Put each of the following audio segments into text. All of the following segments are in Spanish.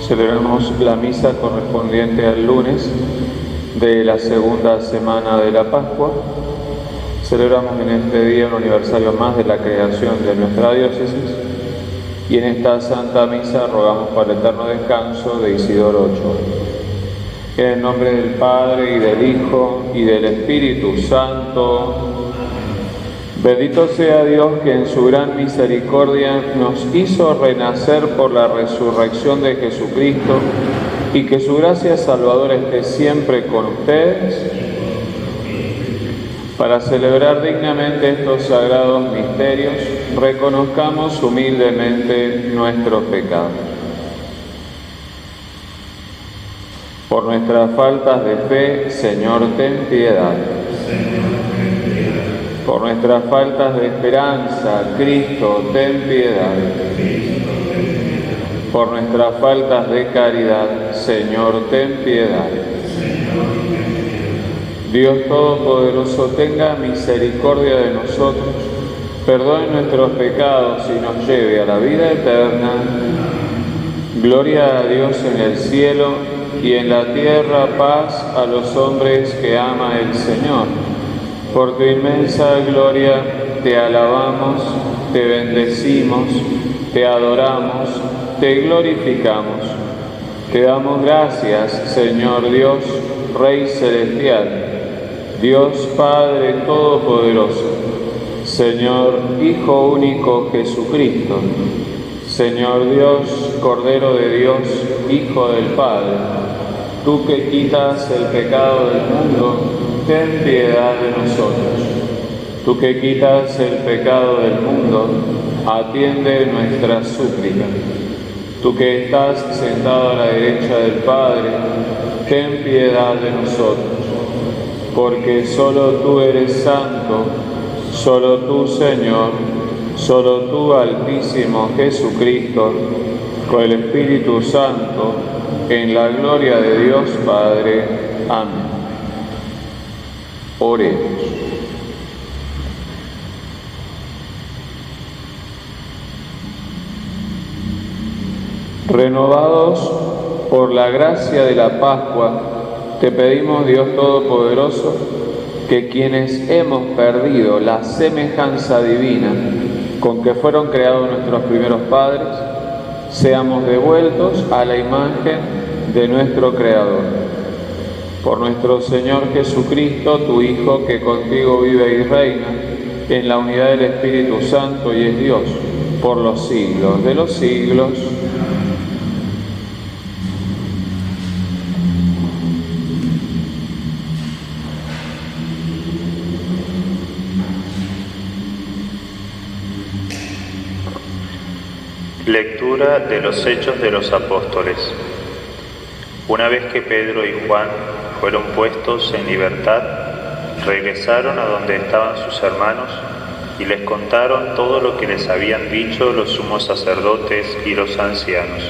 Celebramos la misa correspondiente al lunes de la segunda semana de la Pascua. Celebramos en este día un aniversario más de la creación de nuestra diócesis y en esta Santa Misa rogamos por el eterno descanso de Isidoro Ochoa. En el nombre del Padre, y del Hijo, y del Espíritu Santo. Bendito sea Dios que en su gran misericordia nos hizo renacer por la resurrección de Jesucristo y que su gracia salvadora esté siempre con ustedes. Para celebrar dignamente estos sagrados misterios, reconozcamos humildemente nuestros pecados. Por nuestras faltas de fe, Señor, ten piedad. Por nuestras faltas de esperanza, Cristo, ten piedad. Por nuestras faltas de caridad, Señor, ten piedad. Dios Todopoderoso, tenga misericordia de nosotros, perdone nuestros pecados y nos lleve a la vida eterna. Gloria a Dios en el cielo y en la tierra paz a los hombres que ama el Señor. Por tu inmensa gloria te alabamos, te bendecimos, te adoramos, te glorificamos. Te damos gracias, Señor Dios, Rey Celestial, Dios Padre Todopoderoso, Señor Hijo único Jesucristo, Señor Dios, Cordero de Dios, Hijo del Padre, tú que quitas el pecado del mundo, ten piedad de nosotros. Tú que quitas el pecado del mundo, atiende nuestra súplica. Tú que estás sentado a la derecha del Padre, ten piedad de nosotros. Porque solo tú eres santo, solo tú, Señor, solo tú, Altísimo Jesucristo, con el Espíritu Santo, en la gloria de Dios Padre. Amén. Oremos. Renovados por la gracia de la Pascua, te pedimos, Dios Todopoderoso, que quienes hemos perdido la semejanza divina con que fueron creados nuestros primeros padres, seamos devueltos a la imagen de nuestro Creador. Por nuestro Señor Jesucristo, tu Hijo, que contigo vive y reina, en la unidad del Espíritu Santo y es Dios, por los siglos de los siglos. Lectura de los Hechos de los Apóstoles. Una vez que Pedro y Juan fueron puestos en libertad, regresaron a donde estaban sus hermanos y les contaron todo lo que les habían dicho los sumos sacerdotes y los ancianos.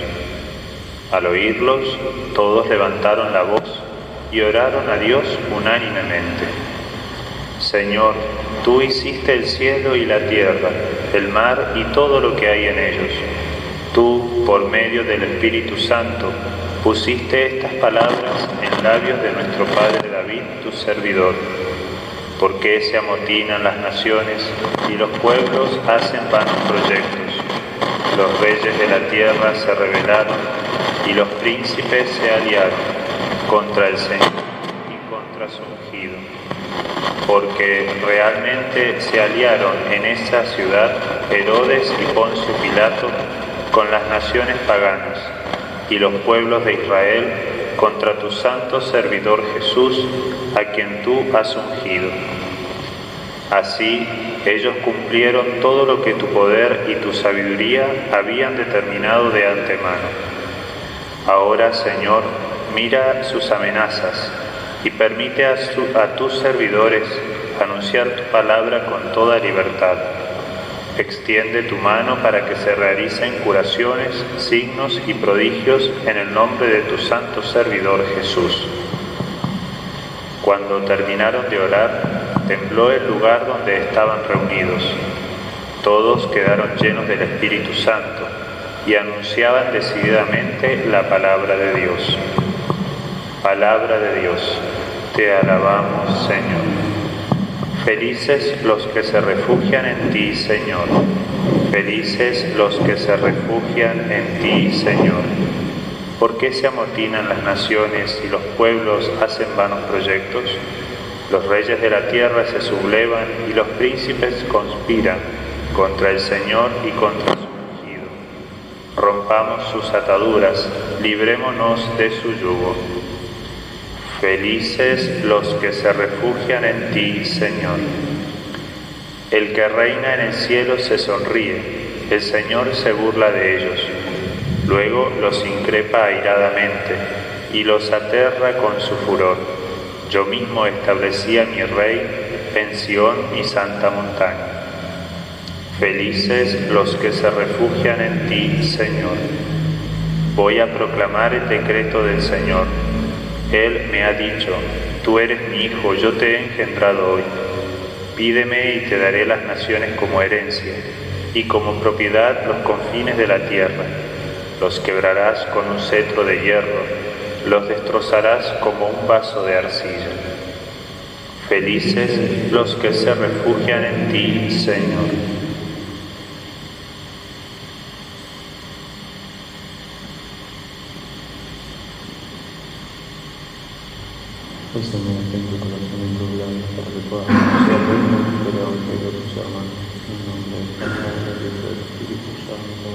Al oírlos, todos levantaron la voz y oraron a Dios unánimemente. Señor, tú hiciste el cielo y la tierra, el mar y todo lo que hay en ellos. Tú, por medio del Espíritu Santo, pusiste estas palabras en labios de nuestro padre David, tu servidor. ¿Por qué se amotinan las naciones y los pueblos hacen vanos proyectos? Los reyes de la tierra se rebelaron y los príncipes se aliaron contra el Señor y contra su ungido. Porque realmente se aliaron en esa ciudad Herodes y Poncio Pilato con las naciones paganas y los pueblos de Israel contra tu santo servidor Jesús, a quien tú has ungido. Así, ellos cumplieron todo lo que tu poder y tu sabiduría habían determinado de antemano. Ahora, Señor, mira sus amenazas y permite a tus servidores anunciar tu palabra con toda libertad. Extiende tu mano para que se realicen curaciones, signos y prodigios en el nombre de tu santo servidor Jesús. Cuando terminaron de orar, tembló el lugar donde estaban reunidos. Todos quedaron llenos del Espíritu Santo y anunciaban decididamente la palabra de Dios. Palabra de Dios, te alabamos, Señor. Felices los que se refugian en ti, Señor. Felices los que se refugian en ti, Señor. ¿Por qué se amotinan las naciones y los pueblos hacen vanos proyectos? Los reyes de la tierra se sublevan y los príncipes conspiran contra el Señor y contra su ungido. Rompamos sus ataduras, librémonos de su yugo. Felices los que se refugian en ti, Señor. El que reina en el cielo se sonríe, el Señor se burla de ellos. Luego los increpa airadamente y los aterra con su furor. Yo mismo establecí a mi rey en Sión, mi santa montaña. Felices los que se refugian en ti, Señor. Voy a proclamar el decreto del Señor. Él me ha dicho, tú eres mi hijo, yo te he engendrado hoy. Pídeme y te daré las naciones como herencia, y como propiedad los confines de la tierra. Los quebrarás con un cetro de hierro, los destrozarás como un vaso de arcilla. Felices los que se refugian en ti, Señor. El Señor tenga el corazón enrollado para que pueda anunciar el reino del Evangelio a tus hermanos. En nombre del Padre, del Hijo y del Espíritu Santo.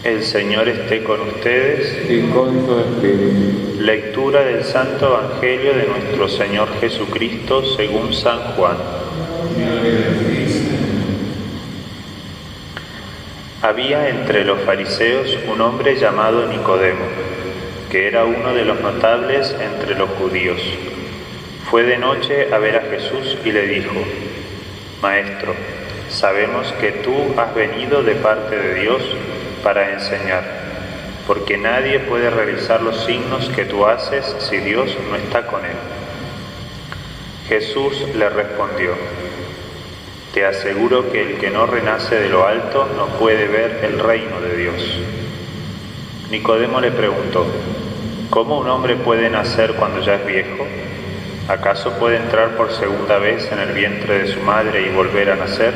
El Señor esté con ustedes. Y con tu espíritu. Lectura del Santo Evangelio de nuestro Señor Jesucristo según San Juan. Había entre los fariseos un hombre llamado Nicodemo, que era uno de los notables entre los judíos. Fue de noche a ver a Jesús y le dijo: Maestro, sabemos que tú has venido de parte de Dios para enseñar, porque nadie puede realizar los signos que tú haces si Dios no está con él. Jesús le respondió: Te aseguro que el que no renace de lo alto no puede ver el reino de Dios. Nicodemo le preguntó: ¿Cómo un hombre puede nacer cuando ya es viejo? ¿Acaso puede entrar por segunda vez en el vientre de su madre y volver a nacer?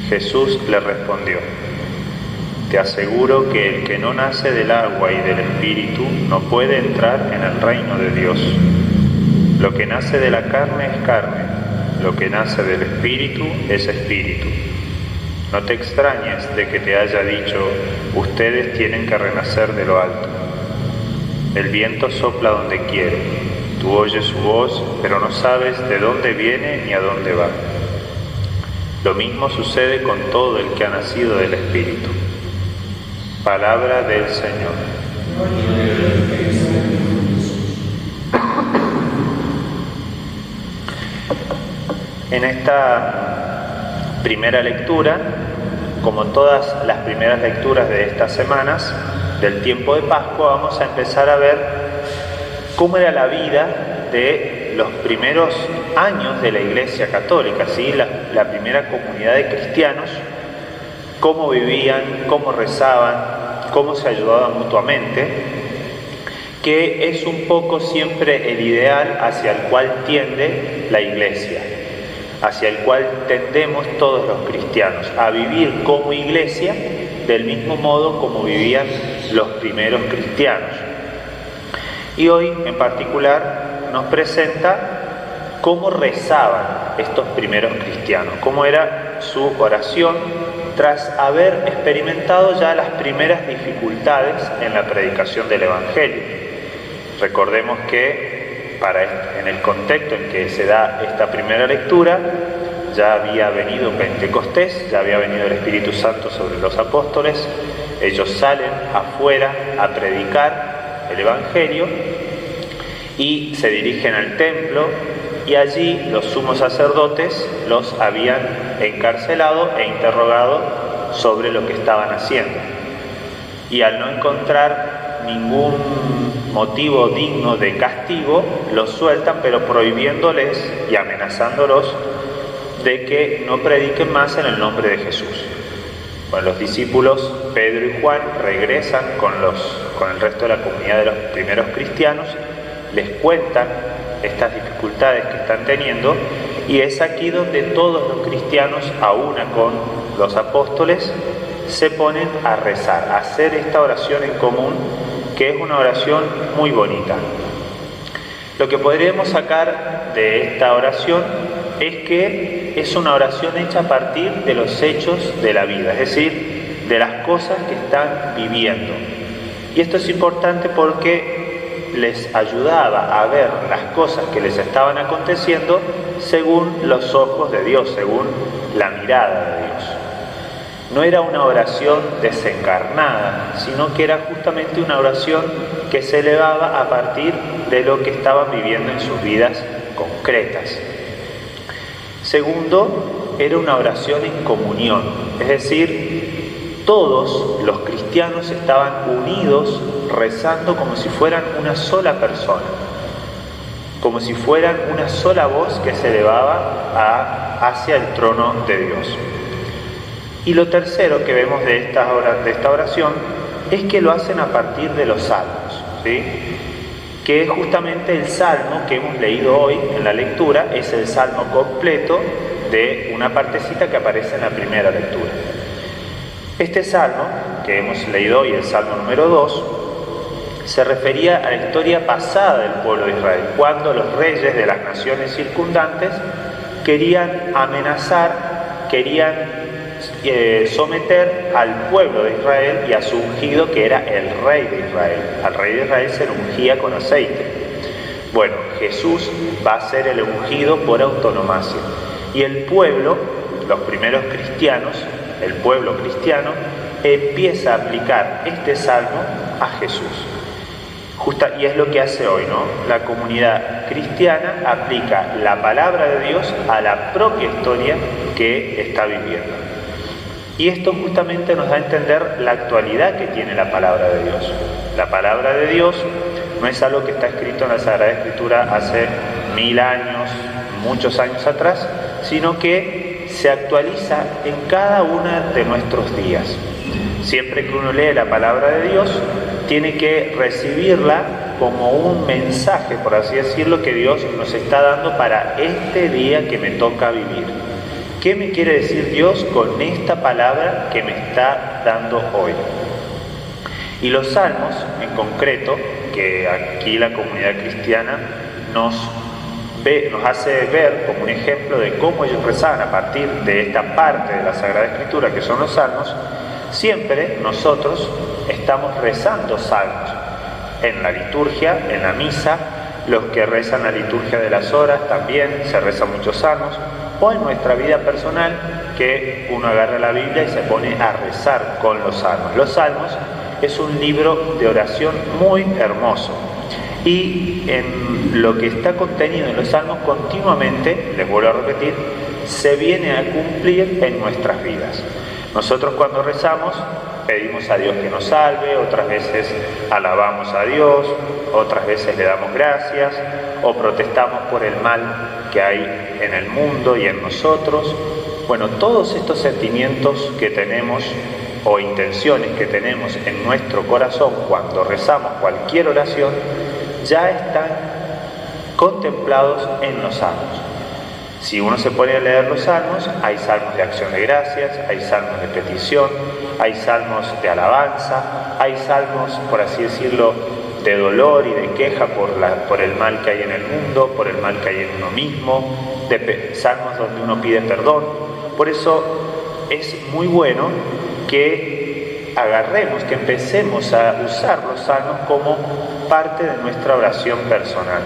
Jesús le respondió: Te aseguro que el que no nace del agua y del Espíritu no puede entrar en el reino de Dios. Lo que nace de la carne es carne, lo que nace del Espíritu es Espíritu. No te extrañes de que te haya dicho: ustedes tienen que renacer de lo alto. El viento sopla donde quiere, tú oyes su voz, pero no sabes de dónde viene ni a dónde va. Lo mismo sucede con todo el que ha nacido del Espíritu. Palabra del Señor. En esta primera lectura, como todas las primeras lecturas de estas semanas del tiempo de Pascua, vamos a empezar a ver cómo era la vida de los primeros años de la Iglesia Católica, ¿sí? La primera comunidad de cristianos, cómo vivían, cómo rezaban, cómo se ayudaban mutuamente, que es un poco siempre el ideal hacia el cual tiende la Iglesia, hacia el cual tendemos todos los cristianos, a vivir como Iglesia del mismo modo como vivían los primeros cristianos. Y hoy en particular nos presenta cómo rezaban estos primeros cristianos, cómo era su oración tras haber experimentado ya las primeras dificultades en la predicación del Evangelio. Recordemos que en el contexto en que se da esta primera lectura, ya había venido Pentecostés, ya había venido el Espíritu Santo sobre los apóstoles. Ellos salen afuera a predicar el Evangelio y se dirigen al templo, y allí los sumos sacerdotes los habían encarcelado e interrogado sobre lo que estaban haciendo. Y al no encontrar ningún motivo digno de castigo, los sueltan, pero prohibiéndoles y amenazándolos de que no prediquen más en el nombre de Jesús. Bueno, los discípulos Pedro y Juan regresan con el resto de la comunidad de los primeros cristianos, les cuentan estas dificultades que están teniendo, y es aquí donde todos los cristianos, a una con los apóstoles, se ponen a rezar, a hacer esta oración en común, que es una oración muy bonita. Lo que podríamos sacar de esta oración es que es una oración hecha a partir de los hechos de la vida, es decir, de las cosas que están viviendo. Y esto es importante porque les ayudaba a ver las cosas que les estaban aconteciendo según los ojos de Dios, según la mirada de Dios. No era una oración desencarnada, sino que era justamente una oración que se elevaba a partir de lo que estaban viviendo en sus vidas concretas. Segundo, era una oración en comunión, es decir, todos los cristianos estaban unidos rezando como si fueran una sola persona, como si fueran una sola voz que se elevaba hacia el trono de Dios. Y lo tercero que vemos de esta oración es que lo hacen a partir de los salmos, ¿sí? Que es justamente el salmo que hemos leído hoy en la lectura, es el salmo completo de una partecita que aparece en la primera lectura. Este salmo que hemos leído hoy, el salmo número 2, se refería a la historia pasada del pueblo de Israel, cuando los reyes de las naciones circundantes querían amenazar, querían someter al pueblo de Israel y a su ungido, que era el rey de Israel. Al rey de Israel se le ungía con aceite. Bueno, Jesús va a ser el ungido por autonomacia. Y el pueblo, los primeros cristianos, el pueblo cristiano, empieza a aplicar este salmo a Jesús. Y es lo que hace hoy, ¿no? La comunidad cristiana aplica la palabra de Dios a la propia historia que está viviendo. Y esto justamente nos da a entender la actualidad que tiene la palabra de Dios. La palabra de Dios no es algo que está escrito en la Sagrada Escritura hace 1000 años, muchos años atrás, sino que se actualiza en cada uno de nuestros días. Siempre que uno lee la palabra de Dios, tiene que recibirla como un mensaje, por así decirlo, que Dios nos está dando para este día que me toca vivir. ¿Qué me quiere decir Dios con esta palabra que me está dando hoy? Y los salmos, en concreto, que aquí la comunidad cristiana nos hace ver como un ejemplo de cómo ellos rezaban a partir de esta parte de la Sagrada Escritura, que son los salmos. Siempre nosotros estamos rezando salmos en la liturgia, en la misa. Los que rezan la liturgia de las horas también se rezan muchos salmos, o en nuestra vida personal, que uno agarra la Biblia y se pone a rezar con los salmos. Los salmos es un libro de oración muy hermoso, y en lo que está contenido en los salmos continuamente, les vuelvo a repetir, se viene a cumplir en nuestras vidas. Nosotros cuando rezamos pedimos a Dios que nos salve, otras veces alabamos a Dios, otras veces le damos gracias, o protestamos por el mal que hay en el mundo y en nosotros. Bueno, todos estos sentimientos que tenemos o intenciones que tenemos en nuestro corazón cuando rezamos cualquier oración ya están contemplados en los salmos. Si uno se pone a leer los salmos, hay salmos de acción de gracias, hay salmos de petición, hay salmos de alabanza, hay salmos, por así decirlo, de dolor y de queja por el mal que hay en el mundo, por el mal que hay en uno mismo, salmos donde uno pide perdón. Por eso es muy bueno que agarremos, que empecemos a usar los salmos como parte de nuestra oración personal.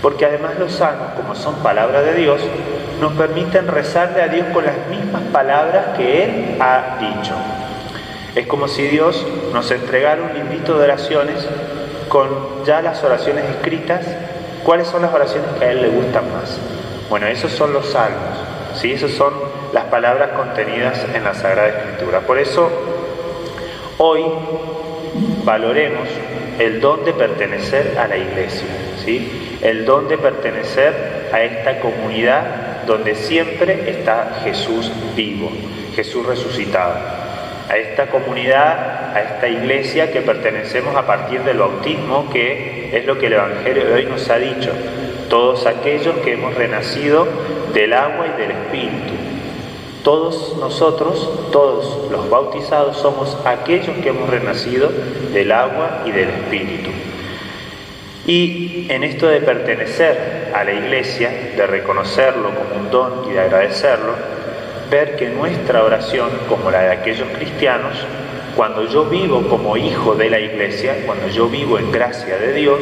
Porque además los salmos, como son palabras de Dios, nos permiten rezarle a Dios con las mismas palabras que Él ha dicho. Es como si Dios nos entregara un librito de oraciones con ya las oraciones escritas. ¿Cuáles son las oraciones que a Él le gustan más? Bueno, esos son los salmos, ¿sí? Esas son las palabras contenidas en la Sagrada Escritura. Por eso, hoy valoremos el don de pertenecer a la Iglesia, ¿sí? El don de pertenecer a esta comunidad donde siempre está Jesús vivo, Jesús resucitado. A esta comunidad, a esta Iglesia que pertenecemos a partir del bautismo, que es lo que el Evangelio de hoy nos ha dicho. Todos aquellos que hemos renacido del agua y del Espíritu. Todos nosotros, todos los bautizados, somos aquellos que hemos renacido del agua y del Espíritu. Y en esto de pertenecer a la Iglesia, de reconocerlo como un don y de agradecerlo, ver que nuestra oración, como la de aquellos cristianos, cuando yo vivo como hijo de la Iglesia, cuando yo vivo en gracia de Dios,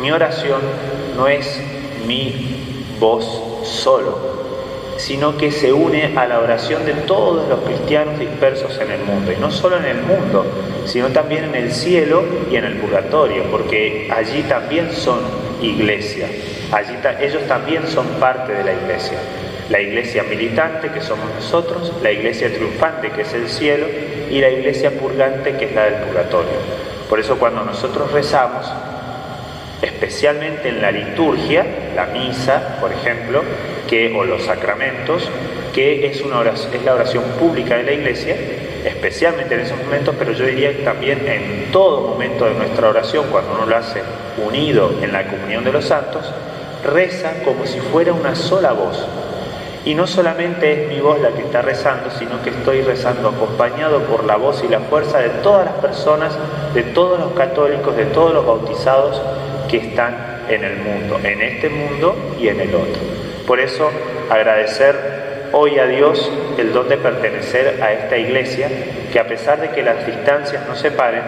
mi oración no es mi voz solo, sino que se une a la oración de todos los cristianos dispersos en el mundo, y no solo en el mundo, sino también en el cielo y en el purgatorio, porque allí también son iglesia, ellos también son parte de la iglesia militante que somos nosotros, la iglesia triunfante que es el cielo, y la iglesia purgante que es la del purgatorio. Por eso cuando nosotros rezamos, especialmente en la liturgia, la misa, por ejemplo, o los sacramentos, que es la oración pública de la Iglesia, especialmente en esos momentos, pero yo diría que también en todo momento de nuestra oración, cuando uno lo hace unido en la comunión de los santos, reza como si fuera una sola voz. Y no solamente es mi voz la que está rezando, sino que estoy rezando acompañado por la voz y la fuerza de todas las personas, de todos los católicos, de todos los bautizados que están en el mundo, en este mundo y en el otro. Por eso, agradecer hoy a Dios el don de pertenecer a esta Iglesia, que a pesar de que las distancias nos separen,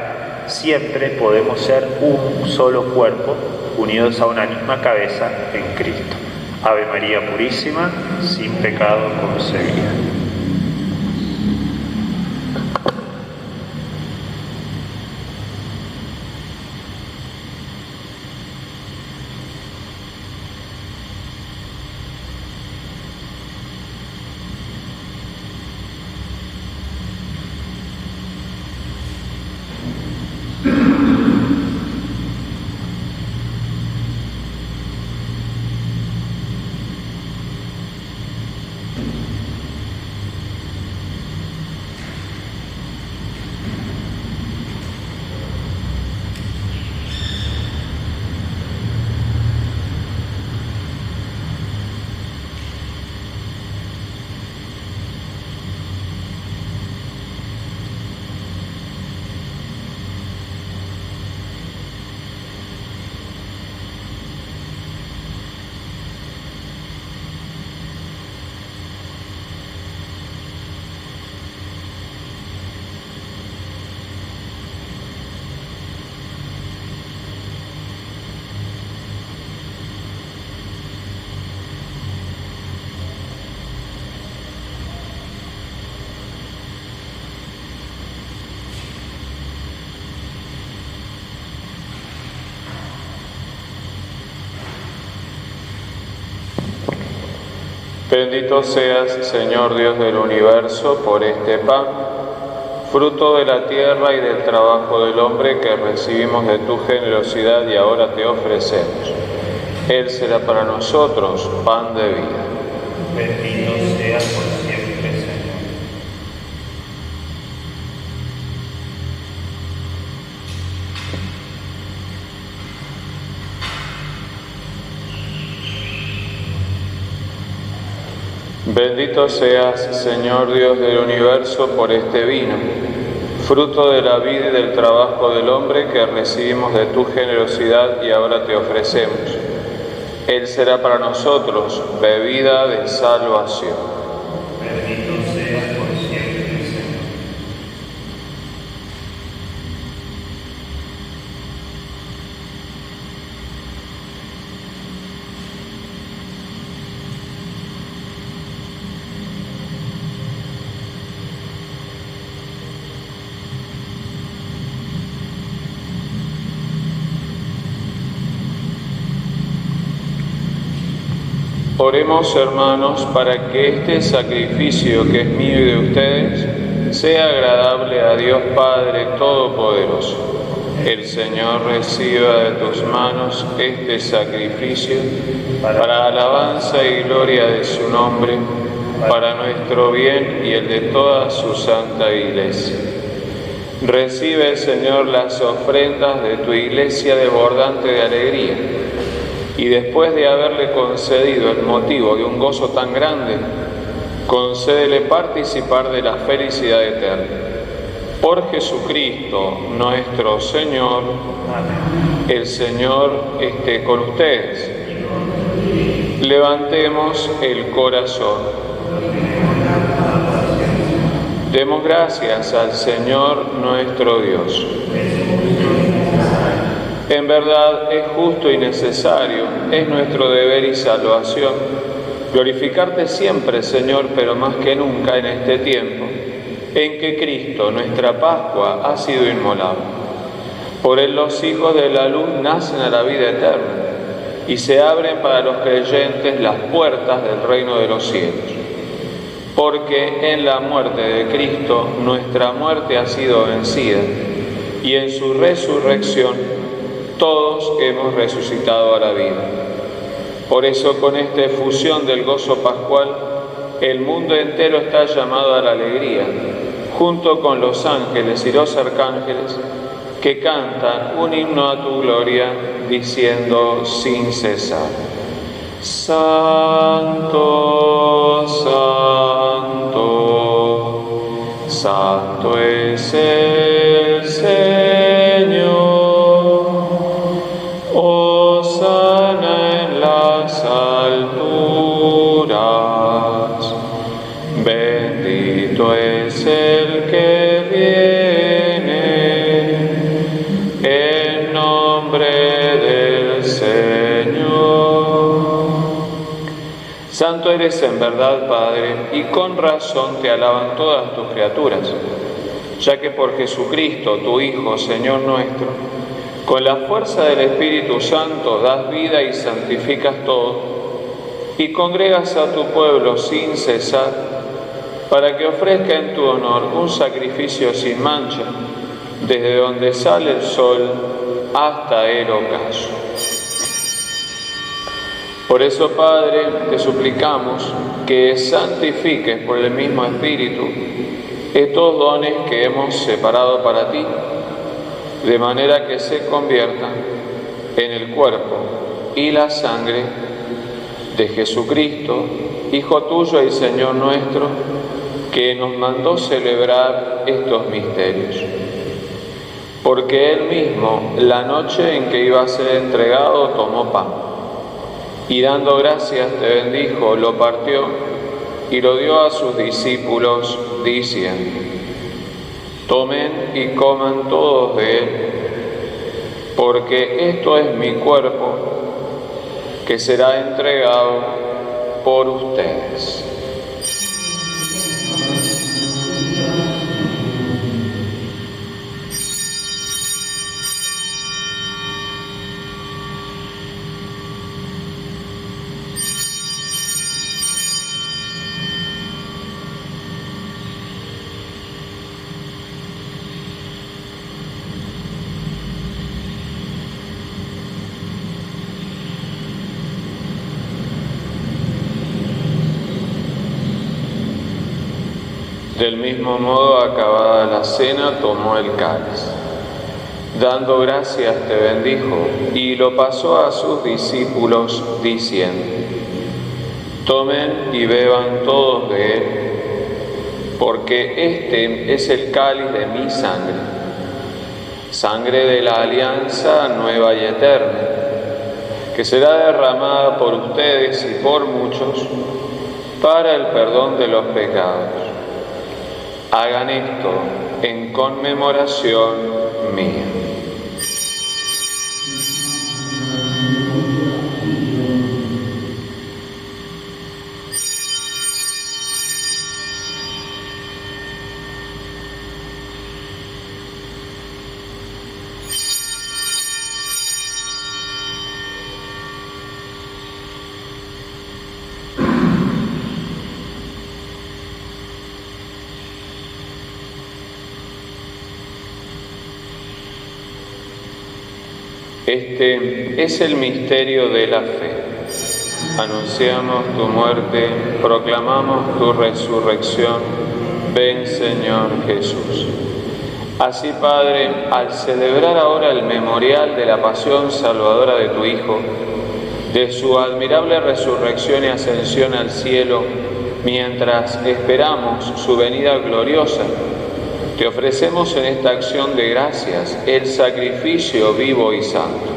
siempre podemos ser un solo cuerpo, unidos a una misma cabeza en Cristo. Ave María Purísima, sin pecado concebida. Bendito seas, Señor Dios del universo, por este pan, fruto de la tierra y del trabajo del hombre que recibimos de tu generosidad y ahora te ofrecemos. Él será para nosotros pan de vida. Bendito seas por siempre, Señor. Bendito seas, Señor Dios del universo, por este vino, fruto de la vida y del trabajo del hombre que recibimos de tu generosidad y ahora te ofrecemos. Él será para nosotros bebida de salvación. Bendito seas por siempre, Señor. Oremos, hermanos, para que este sacrificio que es mío y de ustedes sea agradable a Dios Padre Todopoderoso. El Señor reciba de tus manos este sacrificio para alabanza y gloria de su nombre, para nuestro bien y el de toda su santa Iglesia. Recibe, Señor, las ofrendas de tu Iglesia desbordante de alegría, y después de haberle concedido el motivo de un gozo tan grande, concédele participar de la felicidad eterna. Por Jesucristo nuestro Señor. Amén. El Señor esté con ustedes. Levantemos el corazón. Demos gracias al Señor nuestro Dios. En verdad es justo y necesario, es nuestro deber y salvación, glorificarte siempre, Señor, pero más que nunca en este tiempo, en que Cristo, nuestra Pascua, ha sido inmolado. Por él los hijos de la luz nacen a la vida eterna y se abren para los creyentes las puertas del reino de los cielos. Porque en la muerte de Cristo nuestra muerte ha sido vencida y en su resurrección todos hemos resucitado a la vida. Por eso, con esta efusión del gozo pascual, el mundo entero está llamado a la alegría, junto con los ángeles y los arcángeles, que cantan un himno a tu gloria, diciendo sin cesar: Santo, Santo, Santo es el Señor. Hosana en las alturas, bendito es el que viene en nombre del Señor. Santo eres en verdad, Padre, y con razón te alaban todas tus criaturas, ya que por Jesucristo, tu Hijo, Señor nuestro, con la fuerza del Espíritu Santo das vida y santificas todo, y congregas a tu pueblo sin cesar, para que ofrezca en tu honor un sacrificio sin mancha, desde donde sale el sol hasta el ocaso. Por eso, Padre, te suplicamos que santifiques por el mismo Espíritu estos dones que hemos separado para ti, de manera que se conviertan en el cuerpo y la sangre de Jesucristo, Hijo tuyo y Señor nuestro, que nos mandó celebrar estos misterios. Porque Él mismo, la noche en que iba a ser entregado, tomó pan, y dando gracias te bendijo, lo partió y lo dio a sus discípulos, diciendo: Tomen y coman todos de él, porque esto es mi cuerpo, que será entregado por ustedes. Del mismo modo, acabada la cena, tomó el cáliz. Dando gracias te bendijo y lo pasó a sus discípulos, diciendo: Tomen y beban todos de él, porque este es el cáliz de mi sangre, sangre de la alianza nueva y eterna, que será derramada por ustedes y por muchos para el perdón de los pecados. Hagan esto en conmemoración mía. Este es el misterio de la fe. Anunciamos tu muerte, proclamamos tu resurrección. Ven, Señor Jesús. Así, Padre, al celebrar ahora el memorial de la pasión salvadora de tu Hijo, de su admirable resurrección y ascensión al cielo, mientras esperamos su venida gloriosa, te ofrecemos en esta acción de gracias el sacrificio vivo y santo.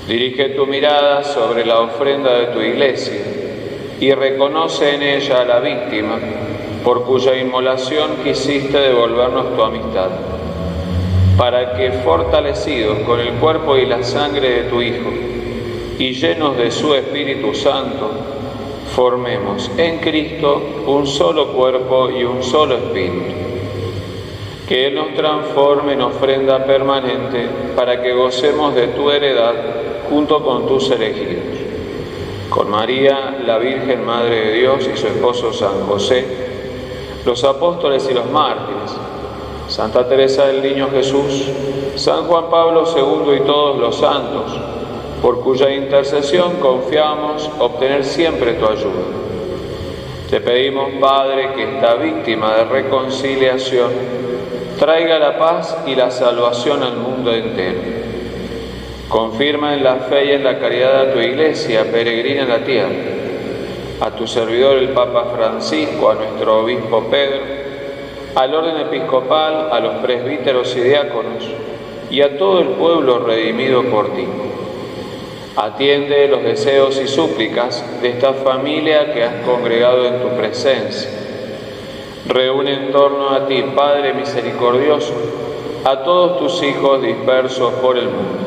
Dirige tu mirada sobre la ofrenda de tu Iglesia y reconoce en ella a la víctima por cuya inmolación quisiste devolvernos tu amistad, para que, fortalecidos con el cuerpo y la sangre de tu Hijo y llenos de su Espíritu Santo, formemos en Cristo un solo cuerpo y un solo espíritu. Que Él nos transforme en ofrenda permanente para que gocemos de tu heredad junto con tus elegidos. Con María, la Virgen Madre de Dios, y su esposo San José, los apóstoles y los mártires, Santa Teresa del Niño Jesús, San Juan Pablo II y todos los santos, por cuya intercesión confiamos obtener siempre tu ayuda. Te pedimos, Padre, que esta víctima de reconciliación traiga la paz y la salvación al mundo entero. Confirma en la fe y en la caridad a tu Iglesia peregrina en la tierra, a tu servidor el Papa Francisco, a nuestro obispo Pedro, al orden episcopal, a los presbíteros y diáconos, y a todo el pueblo redimido por ti. Atiende los deseos y súplicas de esta familia que has congregado en tu presencia. Reúne en torno a ti, Padre misericordioso, a todos tus hijos dispersos por el mundo,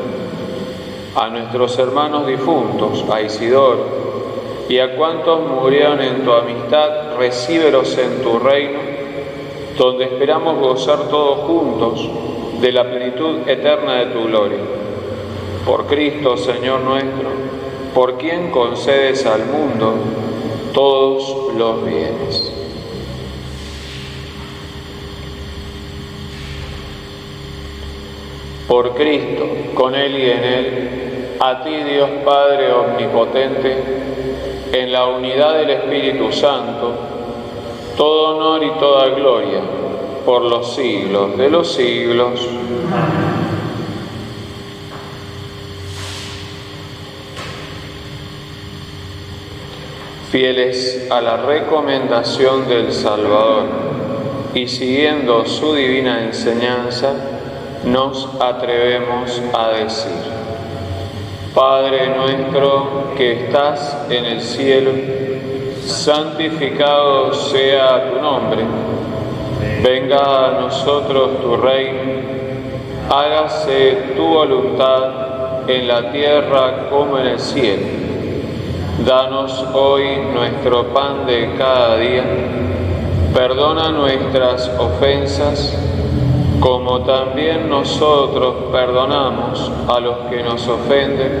a nuestros hermanos difuntos, a Isidoro, y a cuantos murieron en tu amistad, recíbelos en tu reino, donde esperamos gozar todos juntos de la plenitud eterna de tu gloria. Por Cristo, Señor nuestro, por quien concedes al mundo todos los bienes. Por Cristo, con Él y en Él, a ti, Dios Padre omnipotente, en la unidad del Espíritu Santo, todo honor y toda gloria por los siglos de los siglos. Fieles a la recomendación del Salvador y siguiendo su divina enseñanza, nos atrevemos a decir: Padre nuestro que estás en el cielo, santificado sea tu nombre. Venga a nosotros tu reino, hágase tu voluntad en la tierra como en el cielo. Danos hoy nuestro pan de cada día. Perdona nuestras ofensas, como también nosotros perdonamos a los que nos ofenden.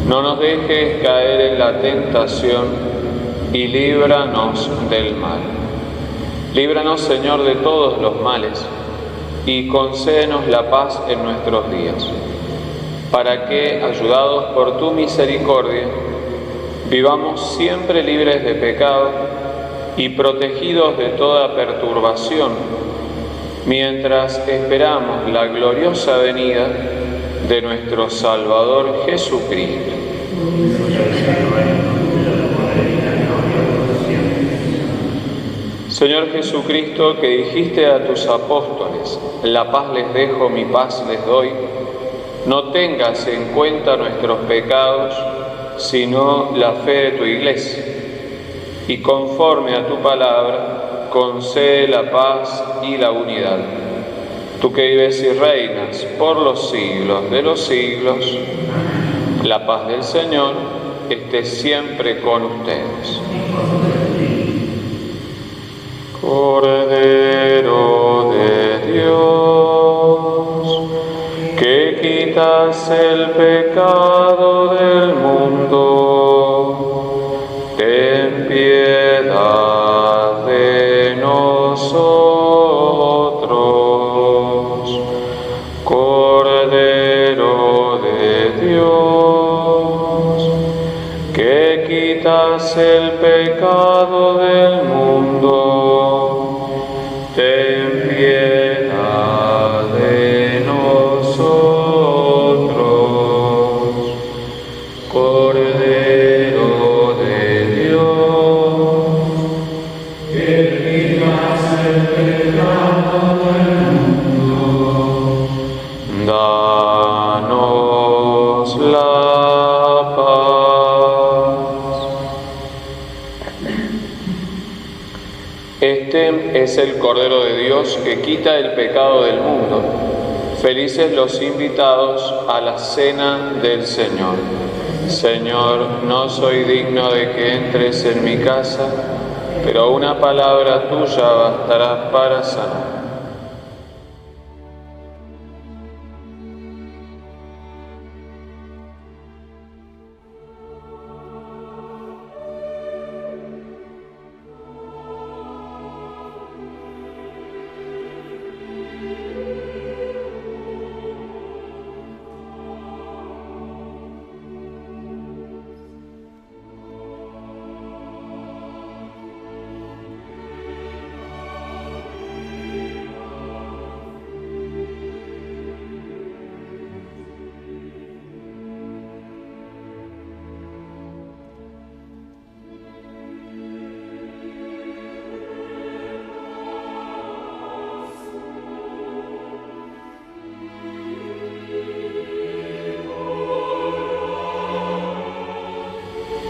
No nos dejes caer en la tentación y líbranos del mal. Líbranos, Señor, de todos los males y concédenos la paz en nuestros días, para que, ayudados por tu misericordia, vivamos siempre libres de pecado y protegidos de toda perturbación, mientras esperamos la gloriosa venida de nuestro Salvador Jesucristo. Señor Jesucristo, que dijiste a tus apóstoles: la paz les dejo, mi paz les doy, no tengas en cuenta nuestros pecados, sino la fe de tu Iglesia, y conforme a tu palabra, concede la paz y la unidad. Tú que vives y reinas por los siglos de los siglos, la paz del Señor esté siempre con ustedes. Cordero de Dios, que quitas el pecado del mundo, ten piedad de nosotros. Cordero de que quitas el pecado del mundo, ten piedad de nosotros. Cordero de Dios, que quitas el pecado del mundo, danos la paz. Este es el Cordero de Dios que quita el pecado del mundo. Felices los invitados a la cena del Señor. Señor, no soy digno de que entres en mi casa, pero una palabra tuya bastará para sanar.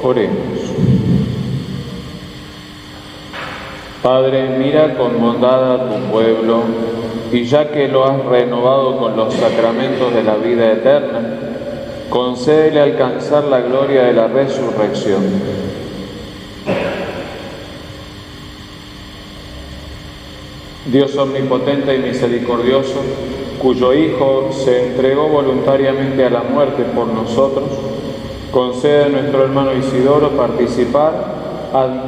Oremos. Padre, mira con bondad a tu pueblo, y ya que lo has renovado con los sacramentos de la vida eterna, concédele alcanzar la gloria de la resurrección. Dios omnipotente y misericordioso, cuyo Hijo se entregó voluntariamente a la muerte por nosotros, concede a nuestro hermano Isidoro participar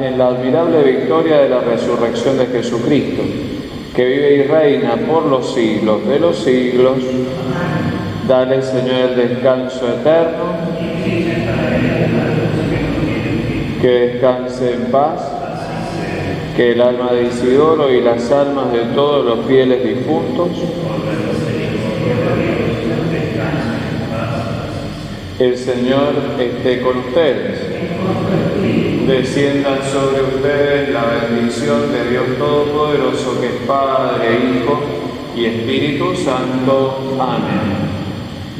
en la admirable victoria de la resurrección de Jesucristo, que vive y reina por los siglos de los siglos. Dale, Señor, el descanso eterno, que descanse en paz, que el alma de Isidoro y las almas de todos los fieles difuntos el Señor esté con ustedes. Desciendan sobre ustedes la bendición de Dios Todopoderoso, que es Padre, Hijo y Espíritu Santo. Amén.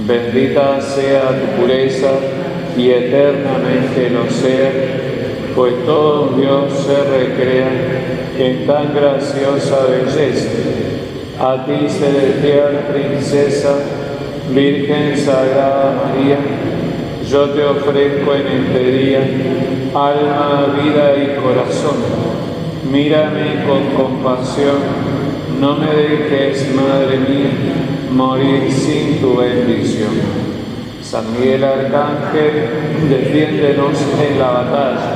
Bendita sea tu pureza y eternamente lo sea, pues todo Dios se recrea en tan graciosa belleza. A ti, celestial princesa, Virgen Sagrada María, yo te ofrezco en este día alma, vida y corazón. Mírame con compasión, no me dejes, Madre mía, morir sin tu bendición. San Miguel Arcángel, defiéndenos en la batalla.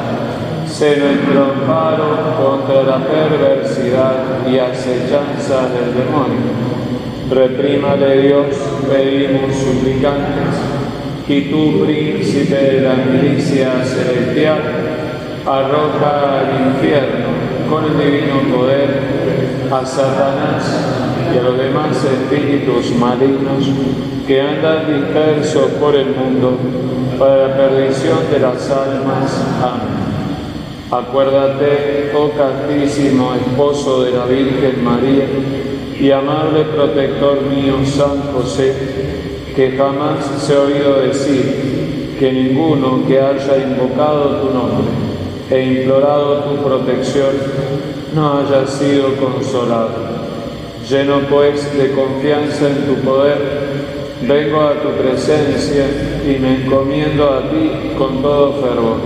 Sé nuestro amparo contra la perversidad y acechanza del demonio. Reprímale Dios, pedimos suplicantes, y tú, príncipe de la milicia celestial, arroja al infierno con el divino poder a Satanás y a los demás espíritus malignos que andan dispersos por el mundo para la perdición de las almas. Amén. Acuérdate, oh castísimo esposo de la Virgen María y amable protector mío, San José, que jamás se ha oído decir que ninguno que haya invocado tu nombre e implorado tu protección no haya sido consolado. Lleno pues de confianza en tu poder, vengo a tu presencia y me encomiendo a ti con todo fervor.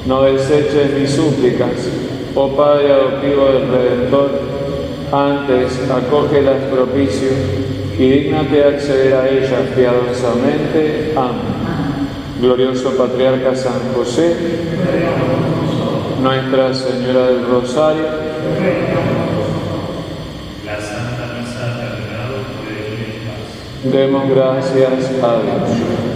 No deseches mis súplicas, oh Padre adoptivo del Redentor, antes acógelas propicio y dígnate acceder a ellas piadosamente. Amén. Glorioso Patriarca San José, Nuestra Señora del Rosario, la Santa Misa ha terminado, puede ir en paz. demos gracias a Dios.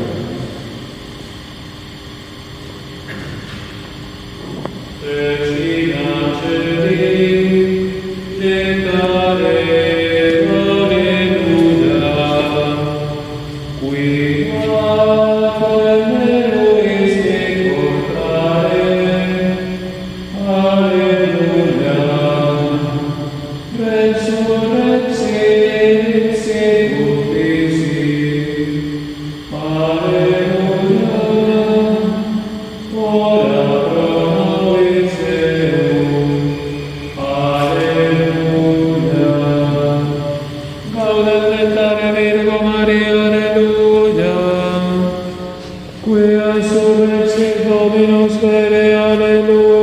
Quia surrexit Dominus vere, alleluia.